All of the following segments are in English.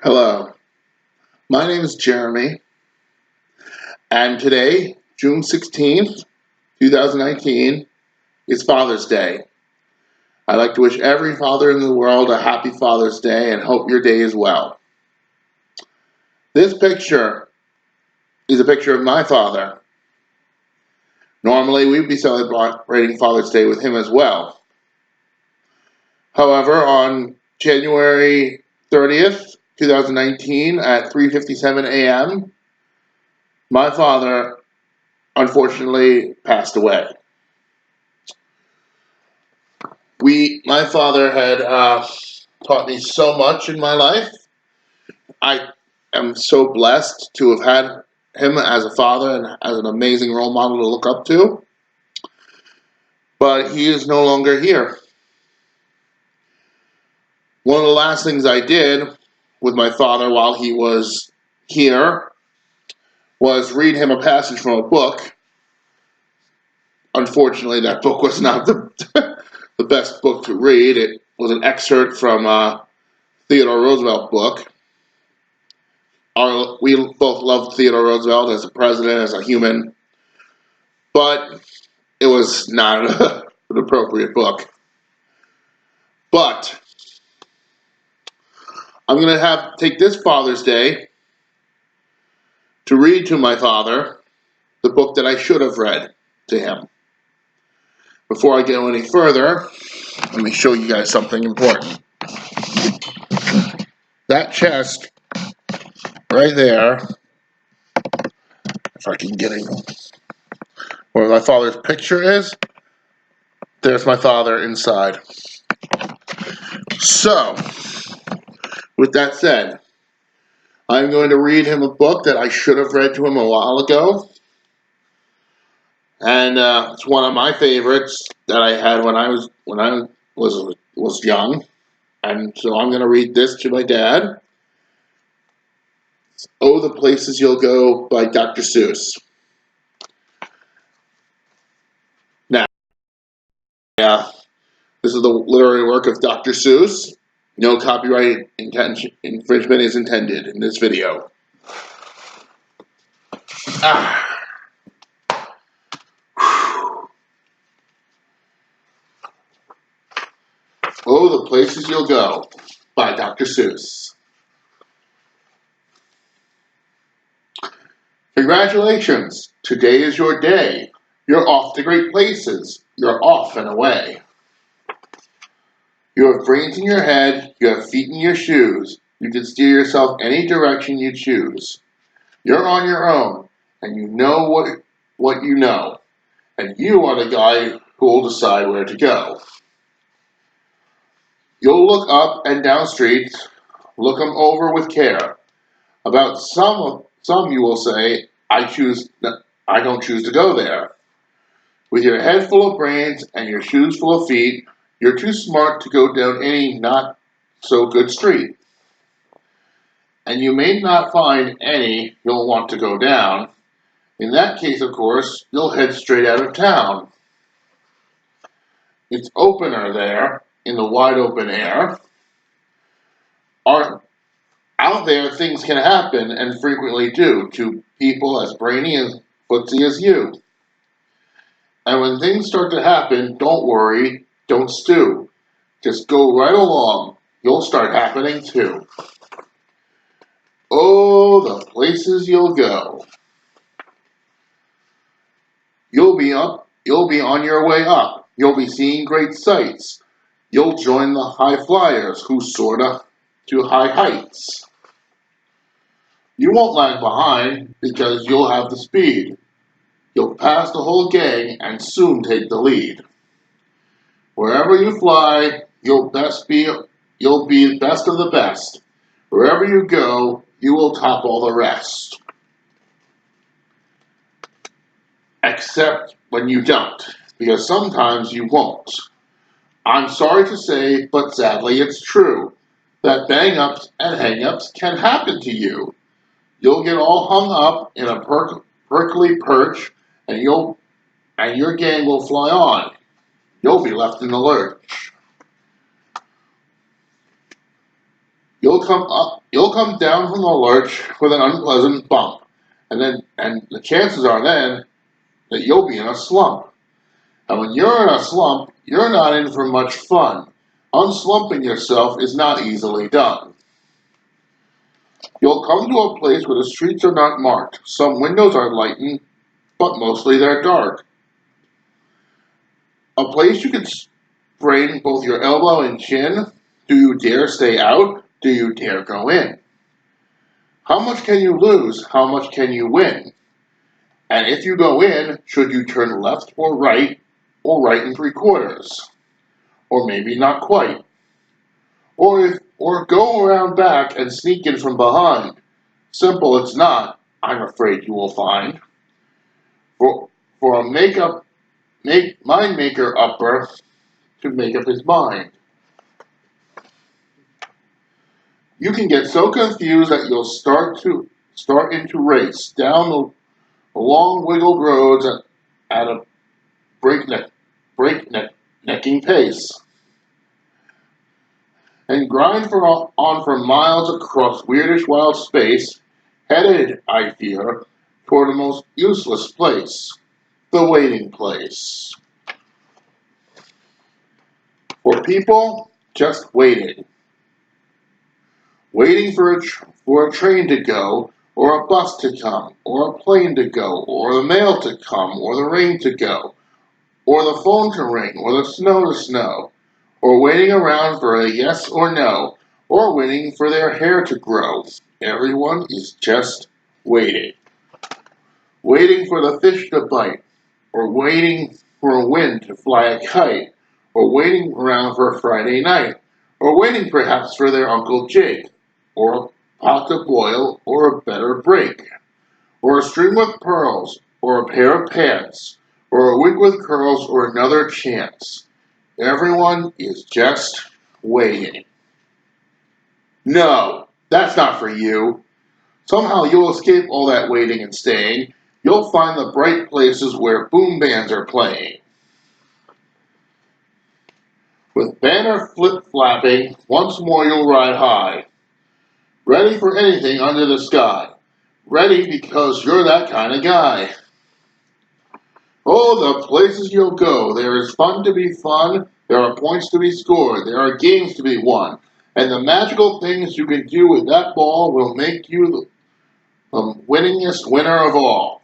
Hello, my name is Jeremy, and today, June 16th, 2019, is Father's Day. I'd like to wish every father in the world a happy Father's Day and hope your day is well. This picture is a picture of my father. Normally, we'd be celebrating Father's Day with him as well. However, on January 30th, 2019, at 3:57 a.m., my father unfortunately passed away. My father had taught me so much in my life. I am so blessed to have had him as a father and as an amazing role model to look up to. But he is no longer here. One of the last things I did with my father while he was here was read him a passage from a book. Unfortunately, that book was not the best book to read. It was an excerpt from a Theodore Roosevelt book. We both loved Theodore Roosevelt as a president, as a human, but it was not an appropriate book. But I'm going to take this Father's Day to read to my father the book that I should have read to him. Before I go any further, let me show you guys something important. That chest right there, if I can get it, where my father's picture is, there's my father inside. So, with that said, I'm going to read him a book that I should have read to him a while ago. And it's one of my favorites that I had when I was young. And so I'm going to read this to my dad. It's Oh, the Places You'll Go by Dr. Seuss. Now, this is the literary work of Dr. Seuss. No copyright infringement is intended in this video. Oh, the Places You'll Go by Dr. Seuss. Congratulations! Today is your day. You're off to great places. You're off and away. You have brains in your head. You have feet in your shoes. You can steer yourself any direction you choose. You're on your own, and you know what you know. And you are the guy who will decide where to go. You'll look up and down streets, look 'em over with care. About some you will say, I don't choose to go there. With your head full of brains and your shoes full of feet, you're too smart to go down any not so good street. And you may not find any you'll want to go down. In that case, of course, you'll head straight out of town. It's opener there, in the wide open air. Out there, things can happen, and frequently do, to people as brainy and footsie as you. And when things start to happen, don't worry, don't stew. Just go right along. You'll start happening too. Oh, the places you'll go. You'll be on your way up. You'll be seeing great sights. You'll join the high flyers who soar to high heights. You won't lag behind because you'll have the speed. You'll pass the whole gang and soon take the lead. Wherever you fly, you'll be best of the best. Wherever you go, you will top all the rest. Except when you don't, because sometimes you won't. I'm sorry to say, but sadly it's true, that bang-ups and hang-ups can happen to you. You'll get all hung up in a prickly perch, and your gang will fly on. You'll be left in the lurch. You'll come down from the lurch with an unpleasant bump, and the chances are then that you'll be in a slump. And when you're in a slump, you're not in for much fun. Unslumping yourself is not easily done. You'll come to a place where the streets are not marked. Some windows are lightened, but mostly they're dark. A place you can sprain both your elbow and chin. Do you dare stay out? Do you dare go in? How much can you lose? How much can you win? And if you go in, should you turn left or right and three quarters? Or maybe not quite. Or go around back and sneak in from behind. Simple it's not, I'm afraid you will find. For a mind maker upper to make up his mind. You can get so confused that you'll start into race down the long wiggled roads at a breaknecking pace, and grind for miles across weirdish wild space, headed, I fear, toward a most useless place, the waiting place. For people just waiting for a train to go, or a bus to come, or a plane to go, or the mail to come, or the rain to go, or the phone to ring, or the snow to snow, or waiting around for a yes or no, or waiting for their hair to grow. Everyone is just waiting. Waiting for the fish to bite, or waiting for a wind to fly a kite, or waiting around for a Friday night, or waiting perhaps for their Uncle Jake, or a pot to boil, or a better break, or a string with pearls, or a pair of pants, or a wig with curls, or another chance. Everyone is just waiting. No, that's not for you. Somehow you'll escape all that waiting and staying. You'll find the bright places where boom bands are playing. With banner flip-flapping, once more you'll ride high. Ready for anything under the sky. Ready because you're that kind of guy. Oh, the places you'll go. There is fun to be fun. There are points to be scored. There are games to be won. And the magical things you can do with that ball will make you the winningest winner of all.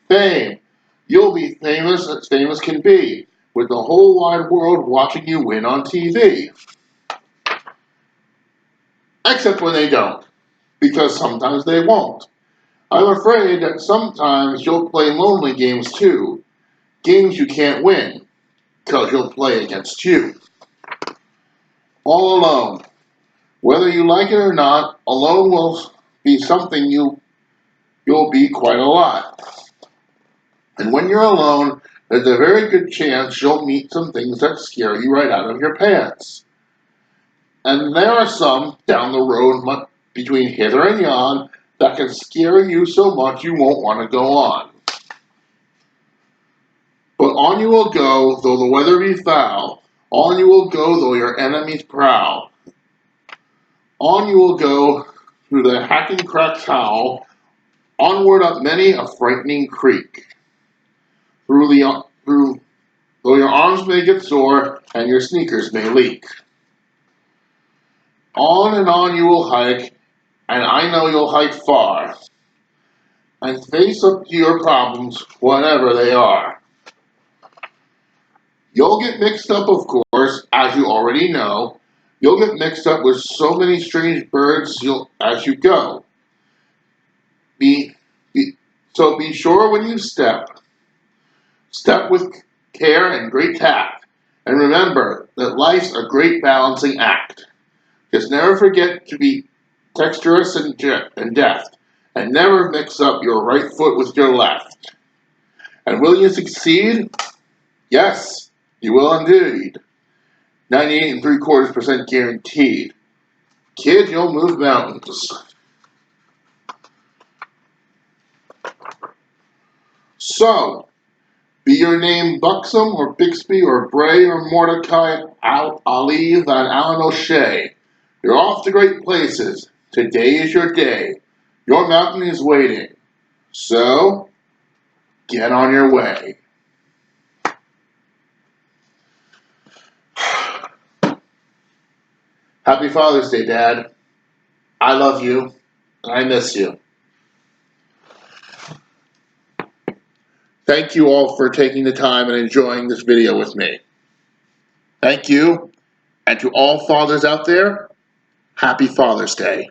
Fame. You'll be famous as famous can be, with the whole wide world watching you win on TV. Except when they don't, because sometimes they won't. I'm afraid that sometimes you'll play lonely games too. Games you can't win, because you'll play against you. All alone. Whether you like it or not, alone will be something you'll be quite a lot. And when you're alone, there's a very good chance you'll meet some things that scare you right out of your pants. And there are some down the road between hither and yon that can scare you so much you won't want to go on. But on you will go, though the weather be foul. On you will go, though your enemies prowl. On you will go through the hacking cracked howl, onward up many a frightening creek. Though your arms may get sore and your sneakers may leak. On and on you will hike, and I know you'll hike far, and face up to your problems, whatever they are. You'll get mixed up, of course, as you already know. You'll get mixed up with so many strange birds as you go. So be sure when you step with care and great tact, and remember that life's a great balancing act. Just never forget to be dexterous and deft, and never mix up your right foot with your left. And will you succeed? Yes, you will indeed. 98.75% guaranteed. Kid, you'll move mountains. So, be your name Buxom or Bixby or Bray or Mordecai Ali Van Allen O'Shea. You're off to great places. Today is your day. Your mountain is waiting. So, get on your way. Happy Father's Day, Dad. I love you. I miss you. Thank you all for taking the time and enjoying this video with me. Thank you. And to all fathers out there, Happy Father's Day.